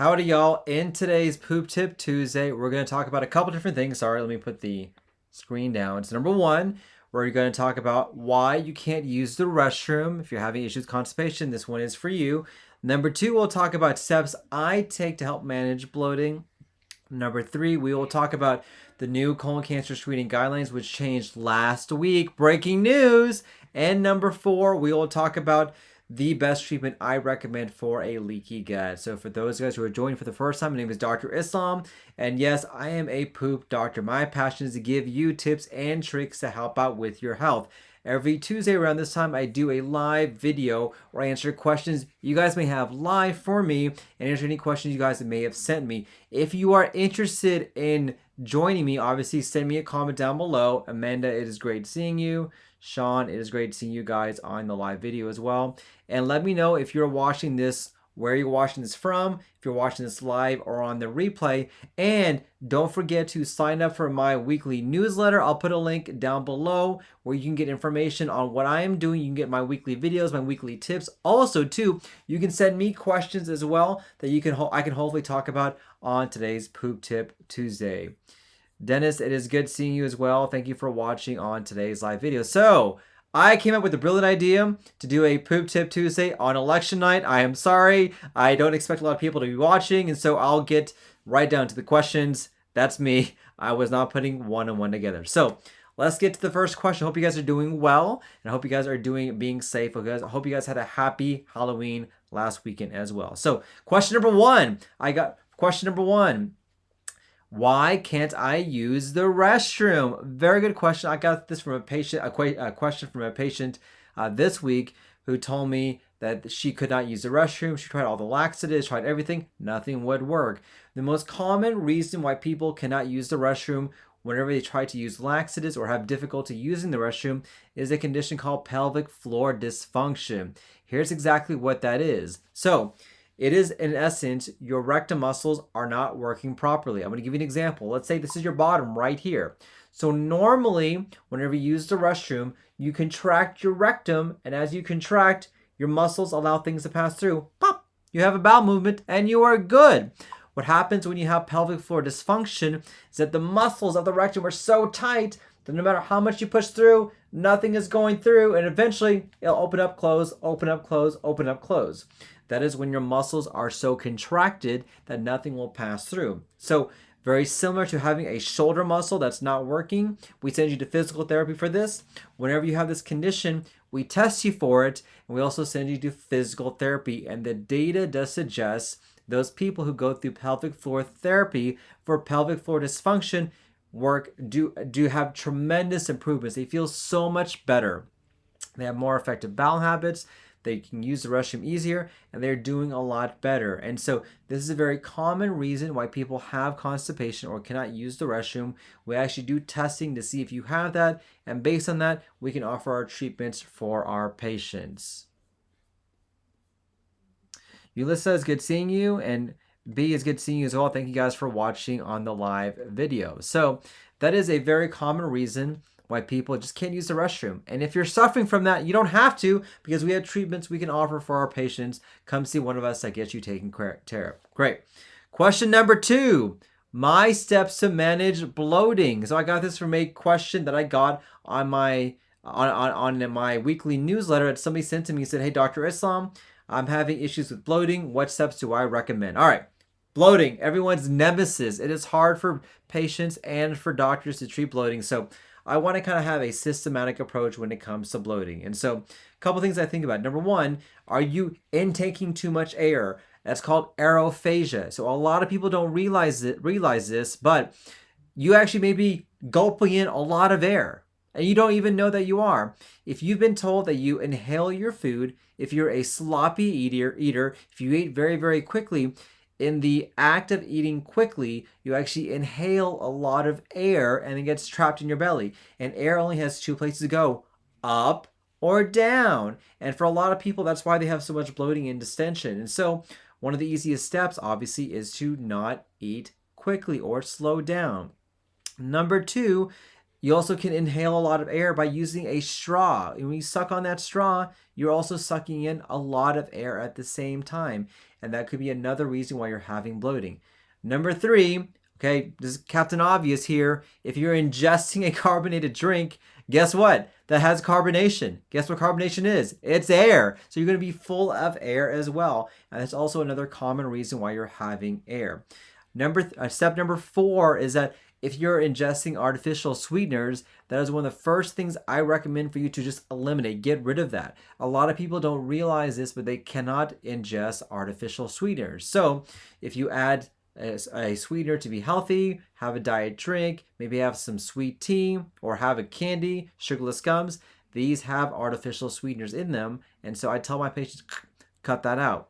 Howdy, y'all. In today's Poop Tip Tuesday, we're going to talk about a couple different things. Sorry, let me put the screen down. So number one, we're going to talk about why you can't use the restroom if you're having issues with constipation. This one is for you. Number two, we'll talk about steps I take to help manage bloating. Number three, we will talk about the new colon cancer screening guidelines, which changed last week. Breaking news. And number four, we will talk about the best treatment I recommend for a leaky gut. So for those guys who are joining for the first time, my name is Dr. Islam. And yes, I am a poop doctor. My passion is to give you tips and tricks to help out with your health. Every Tuesday around this time, I do a live video where I answer questions you guys may have live for me and answer any questions you guys may have sent me. If you are interested in joining me, obviously send me a comment down below. Amanda, it is great seeing you. Sean, it is great seeing you guys on the live video as well. And let me know if you're watching this, where you're watching this from, if you're watching this live or on the replay. And don't forget to sign up for my weekly newsletter. I'll put a link down below where you can get information on what I am doing. You can get my weekly videos, my weekly tips. Also, too, you can send me questions as well that I can hopefully talk about on today's Poop Tip Tuesday. Dennis, it is good seeing you as well. Thank you for watching on today's live video. So, I came up with a brilliant idea to do a Poop Tip Tuesday on election night. I am sorry. I don't expect a lot of people to be watching, and so I'll get right down to the questions. That's me. I was not putting one and one together. So, let's get to the first question. I hope you guys are doing well, and I hope you guys are being safe. I hope you guys had a happy Halloween last weekend as well. So, question number one. Why can't I use the restroom? Very good question. I got this from a question from a patient this week who told me that she could not use the restroom. She tried all the laxatives, tried everything, nothing would work. The most common reason why people cannot use the restroom whenever they try to use laxatives or have difficulty using the restroom is a condition called pelvic floor dysfunction. Here's exactly what that is. So, it is, in essence, your rectum muscles are not working properly. I'm going to give you an example. Let's say this is your bottom right here. So normally, whenever you use the restroom, you contract your rectum, and as you contract, your muscles allow things to pass through. Pop! You have a bowel movement, and you are good. What happens when you have pelvic floor dysfunction is that the muscles of the rectum are so tight that no matter how much you push through, nothing is going through, and eventually it'll open up, close, open up, close, open up, close. That is when your muscles are so contracted that nothing will pass through. So very similar to having a shoulder muscle that's not working, we send you to physical therapy for this. Whenever you have this condition, we test you for it, and we also send you to physical therapy. And the data does suggest those people who go through pelvic floor therapy for pelvic floor dysfunction do have tremendous improvements. They feel so much better. They have more effective bowel habits. They can use the restroom easier, and they're doing a lot better. And so this is a very common reason why people have constipation or cannot use the restroom. We actually do testing to see if you have that, and based on that, we can offer our treatments for our patients. Ulissa, is good seeing you, and B, is good seeing you as well. Thank you guys for watching on the live video. So that is a very common reason why people just can't use the restroom. And if you're suffering from that, you don't have to, because we have treatments we can offer for our patients. Come see one of us that gets you taken care of. Great. Question number two, my steps to manage bloating. So I got this from a question that I got on my weekly newsletter that somebody sent to me and said, hey, Dr. Islam, I'm having issues with bloating. What steps do I recommend? All right. Bloating, everyone's nemesis. It is hard for patients and for doctors to treat bloating. So I want to kind of have a systematic approach when it comes to bloating. And so a couple things I think about. Number one, are you intaking too much air? That's called aerophagia. So a lot of people don't realize this, but you actually may be gulping in a lot of air, and you don't even know that you are. If you've been told that you inhale your food, if you're a sloppy eater, if you eat very, very quickly, in the act of eating quickly, you actually inhale a lot of air and it gets trapped in your belly. And air only has two places to go, up or down. And for a lot of people, that's why they have so much bloating and distension. And so one of the easiest steps, obviously, is to not eat quickly or slow down. Number two, you also can inhale a lot of air by using a straw. And when you suck on that straw, you're also sucking in a lot of air at the same time. and that could be another reason why you're having bloating. Number 3, okay, this is Captain Obvious here. If you're ingesting a carbonated drink, guess what? That has carbonation. Guess what carbonation is? It's air. So you're going to be full of air as well. And that's also another common reason why you're having air. Step number 4 is that if you're ingesting artificial sweeteners, that is one of the first things I recommend for you to just eliminate. Get rid of that. A lot of people don't realize this, but they cannot ingest artificial sweeteners. So if you add a sweetener to be healthy, have a diet drink, maybe have some sweet tea, or have a candy, sugarless gums, these have artificial sweeteners in them. And so I tell my patients, cut that out.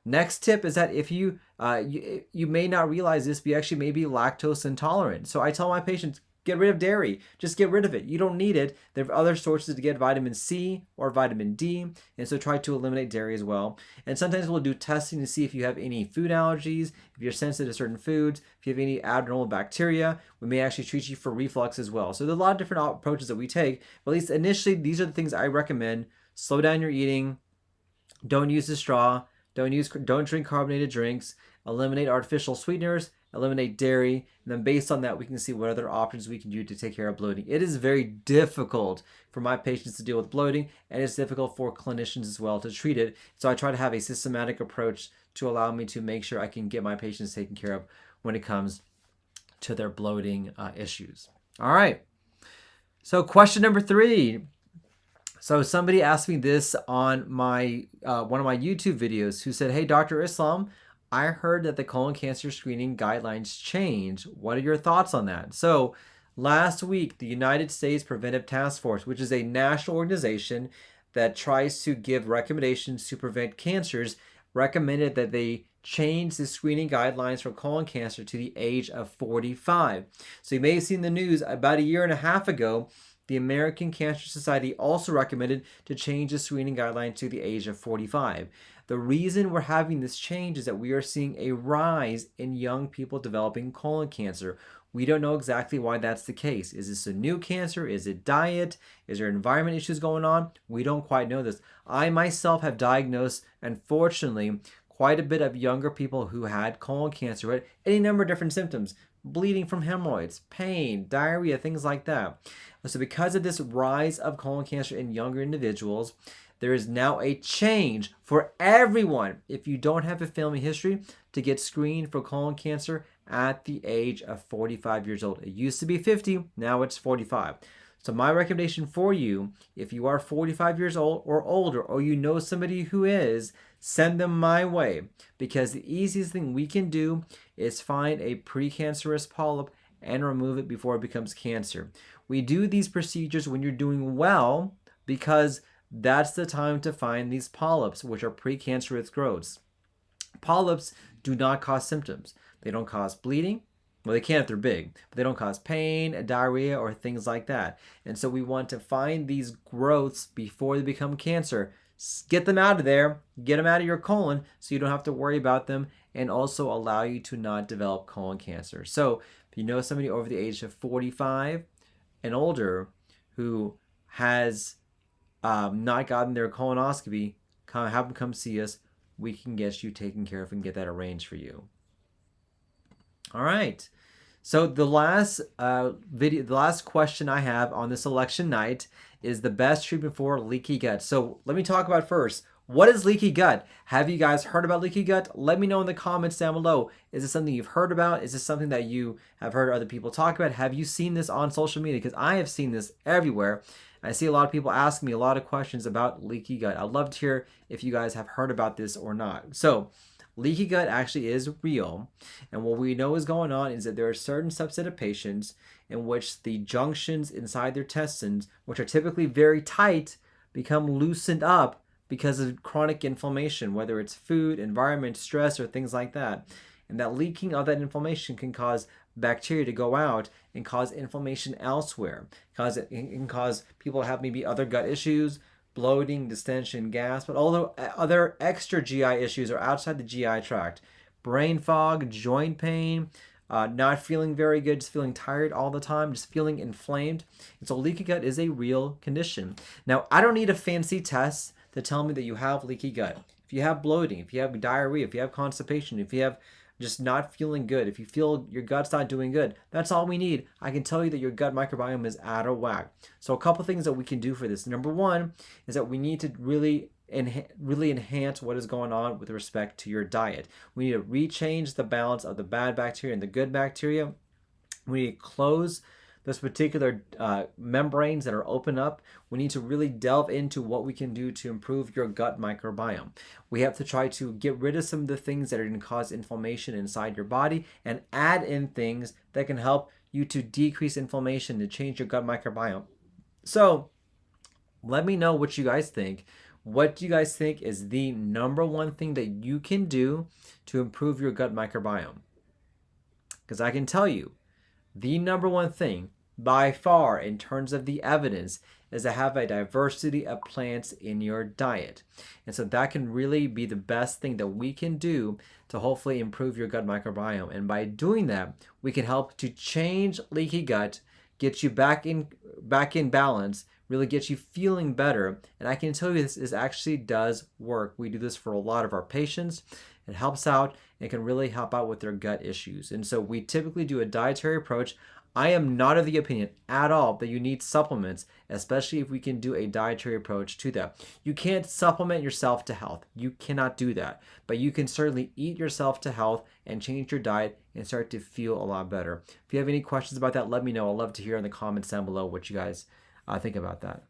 Next tip is that if you may not realize this, but you actually may be lactose intolerant. So I tell my patients, get rid of dairy. Just get rid of it. You don't need it. There are other sources to get vitamin C or vitamin D, and so try to eliminate dairy as well. And sometimes we'll do testing to see if you have any food allergies, if you're sensitive to certain foods, if you have any abnormal bacteria. We may actually treat you for reflux as well. So there's a lot of different approaches that we take, but at least initially, these are the things I recommend. Slow down your eating. Don't use the straw. Don't drink carbonated drinks. Eliminate artificial sweeteners. Eliminate dairy, and then based on that, we can see what other options we can do to take care of bloating. It is very difficult for my patients to deal with bloating, and it's difficult for clinicians as well to treat it. So I try to have a systematic approach to allow me to make sure I can get my patients taken care of when it comes to their bloating issues. All right. So question number 3. So somebody asked me this on my one of my YouTube videos, who said, "Hey, Dr. Islam, I heard that the colon cancer screening guidelines changed. What are your thoughts on that?" So last week, the United States Preventive Task Force, which is a national organization that tries to give recommendations to prevent cancers, recommended that they change the screening guidelines for colon cancer to the age of 45. So you may have seen the news about a year and a half ago. The American Cancer Society also recommended to change the screening guideline to the age of 45. The reason we're having this change is that we are seeing a rise in young people developing colon cancer. We don't know exactly why that's the case. Is this a new cancer? Is it diet? Is there environment issues going on? We don't quite know this. I myself have diagnosed, unfortunately, quite a bit of younger people who had colon cancer with any number of different symptoms. Bleeding from hemorrhoids, pain, diarrhea, things like that. So because of this rise of colon cancer in younger individuals, there is now a change for everyone, if you don't have a family history, to get screened for colon cancer at the age of 45 years old. It used to be 50, now it's 45. So my recommendation for you, if you are 45 years old or older, or you know somebody who is, send them my way, because the easiest thing we can do is find a precancerous polyp and remove it before it becomes cancer. We do these procedures when you're doing well, because that's the time to find these polyps, which are precancerous growths. Polyps do not cause symptoms. They don't cause bleeding. Well, they can if they're big, but they don't cause pain, diarrhea, or things like that. And so we want to find these growths before they become cancer. Get them out of there, get them out of your colon so you don't have to worry about them, and also allow you to not develop colon cancer. So if you know somebody over the age of 45 and older who has not gotten their colonoscopy, have them come see us. We can get you taken care of and get that arranged for you. All right. So the last the last question I have on this election night is the best treatment for leaky gut. So let me talk about first. What is leaky gut? Have you guys heard about leaky gut? Let me know in the comments down below. Is this something you've heard about? Is this something that you have heard other people talk about? Have you seen this on social media? Because I have seen this everywhere. I see a lot of people asking me a lot of questions about leaky gut. I'd love to hear if you guys have heard about this or not. So leaky gut actually is real, and what we know is going on is that there are certain subset of patients in which the junctions inside their intestines, which are typically very tight, become loosened up because of chronic inflammation, whether it's food, environment, stress, or things like that. And that leaking of that inflammation can cause bacteria to go out and cause inflammation elsewhere. It can cause people to have maybe other gut issues, bloating, distension, gas, but although other extra GI issues are outside the GI tract. Brain fog, joint pain, not feeling very good, just feeling tired all the time, just feeling inflamed. And so leaky gut is a real condition. Now, I don't need a fancy test to tell me that you have leaky gut. If if you have bloating, if you have diarrhea, if you have constipation, if you have just not feeling good, if you feel your gut's not doing good, that's all we need. I can tell you that your gut microbiome is out of whack. So a couple things that we can do for this. Number one is that we need to really enhance what is going on with respect to your diet. We need to rechange the balance of the bad bacteria and the good bacteria. We need to close those particular membranes that are open up. We need to really delve into what we can do to improve your gut microbiome. We have to try to get rid of some of the things that are going to cause inflammation inside your body and add in things that can help you to decrease inflammation, to change your gut microbiome. So let me know what you guys think. What do you guys think is the number one thing that you can do to improve your gut microbiome? Because I can tell you, the number one thing by far in terms of the evidence is to have a diversity of plants in your diet. And so that can really be the best thing that we can do to hopefully improve your gut microbiome. And by doing that, we can help to change leaky gut, get you back in balance, really get you feeling better. And I can tell you this actually does work. We do this for a lot of our patients. It helps out and can really help out with their gut issues. And so we typically do a dietary approach. I am not of the opinion at all that you need supplements, especially if we can do a dietary approach to that. You can't supplement yourself to health. You cannot do that. But you can certainly eat yourself to health and change your diet and start to feel a lot better. If you have any questions about that, let me know. I'd love to hear in the comments down below what you guys think about that.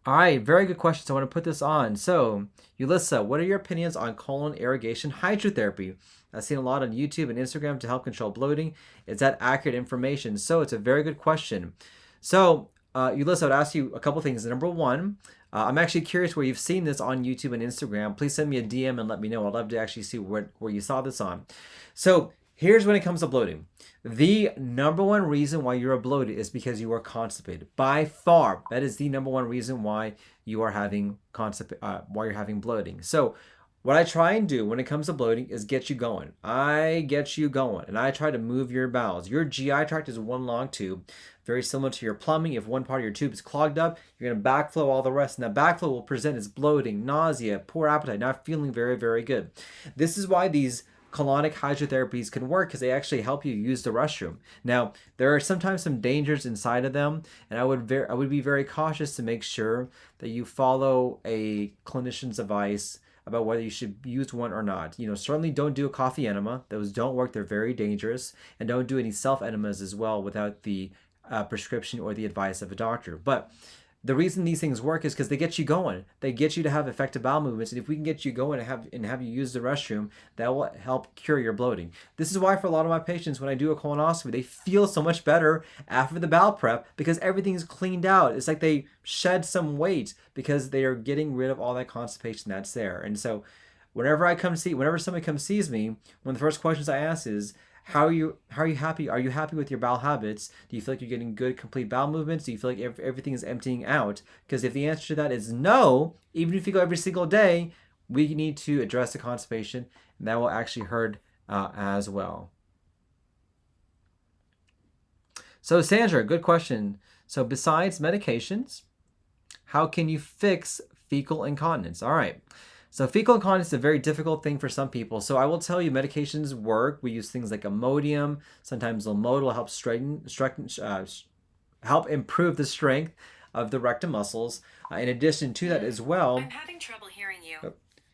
All right, very good questions. I want to put this on. So, Ulissa, what are your opinions on colon irrigation hydrotherapy? I've seen a lot on YouTube and Instagram to help control bloating. Is that accurate information? So, it's a very good question. So, Ulissa, I would ask you a couple things. Number one, I'm actually curious where you've seen this on YouTube and Instagram. Please send me a DM and let me know. I'd love to actually see where you saw this on. So, here's when it comes to bloating. The number one reason why you're bloated is because you are constipated. By far, that is the number one reason why you are having why you're having bloating. So, what I try and do when it comes to bloating is get you going. I get you going, and I try to move your bowels. Your GI tract is one long tube, very similar to your plumbing. If one part of your tube is clogged up, you're going to backflow all the rest, and that backflow will present as bloating, nausea, poor appetite, not feeling very, very good. This is why these colonic hydrotherapies can work, because they actually help you use the restroom. Now, there are sometimes some dangers inside of them, and I would be very cautious to make sure that you follow a clinician's advice about whether you should use one or not. Certainly don't do a coffee enema. Those don't work. They're very dangerous. And don't do any self-enemas as well without the prescription or the advice of a doctor. But the reason these things work is because they get you going. They get you to have effective bowel movements. And if we can get you going and have you use the restroom, that will help cure your bloating. This is why for a lot of my patients, when I do a colonoscopy, they feel so much better after the bowel prep because everything's cleaned out. It's like they shed some weight because they are getting rid of all that constipation that's there. And so whenever somebody comes sees me, one of the first questions I ask is, how are you happy? Are you happy with your bowel habits? Do you feel like you're getting good, complete bowel movements? Do you feel like everything is emptying out? Because if the answer to that is no, even if you go every single day, we need to address the constipation, and that will actually hurt as well. So Sandra, good question. So besides medications, how can you fix fecal incontinence? All right. So fecal incontinence is a very difficult thing for some people. So I will tell you, medications work. We use things like Imodium. Sometimes Lomotil helps help improve the strength of the rectum muscles. In addition to that as well, I'm having trouble hearing you.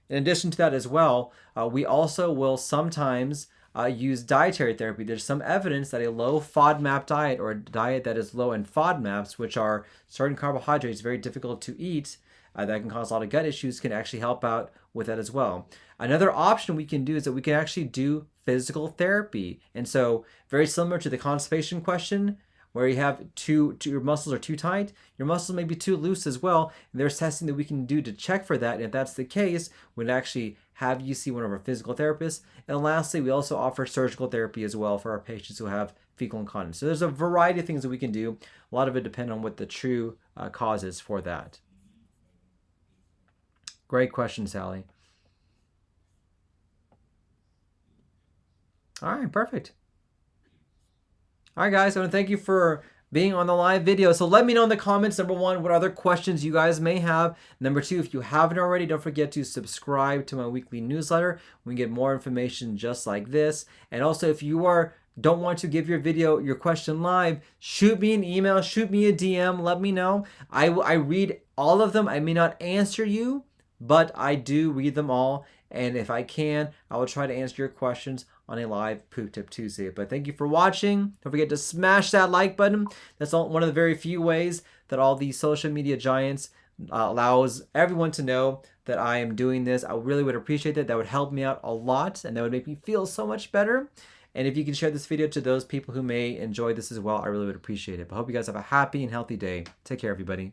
In addition to that as well, we also will sometimes use dietary therapy. There's some evidence that a low FODMAP diet, or a diet that is low in FODMAPs, which are certain carbohydrates very difficult to eat, that can cause a lot of gut issues, can actually help out with that as well. Another option we can do is that we can actually do physical therapy. And so very similar to the constipation question, where you have your muscles are too tight, your muscles may be too loose as well. And there's testing that we can do to check for that. And if that's the case, we'd actually have you see one of our physical therapists. And lastly, we also offer surgical therapy as well for our patients who have fecal incontinence. So there's a variety of things that we can do. A lot of it depends on what the true cause is for that. Great question, Sally. All right, perfect. All right, guys, I want to thank you for being on the live video. So let me know in the comments, number one, what other questions you guys may have. Number two, if you haven't already, don't forget to subscribe to my weekly newsletter. We get more information just like this. And also, if you don't want to give your question live, shoot me an email, shoot me a DM, let me know. I read all of them. I may not answer you, but I do read them all. And if I can, I will try to answer your questions on a live Poop Tip Tuesday. But thank you for watching. Don't forget to smash that like button. That's one of the very few ways that all these social media giants allows everyone to know that I am doing this. I really would appreciate that. That would help me out a lot, and that would make me feel so much better. And if you can share this video to those people who may enjoy this as well, I really would appreciate it. But I hope you guys have a happy and healthy day. Take care, everybody.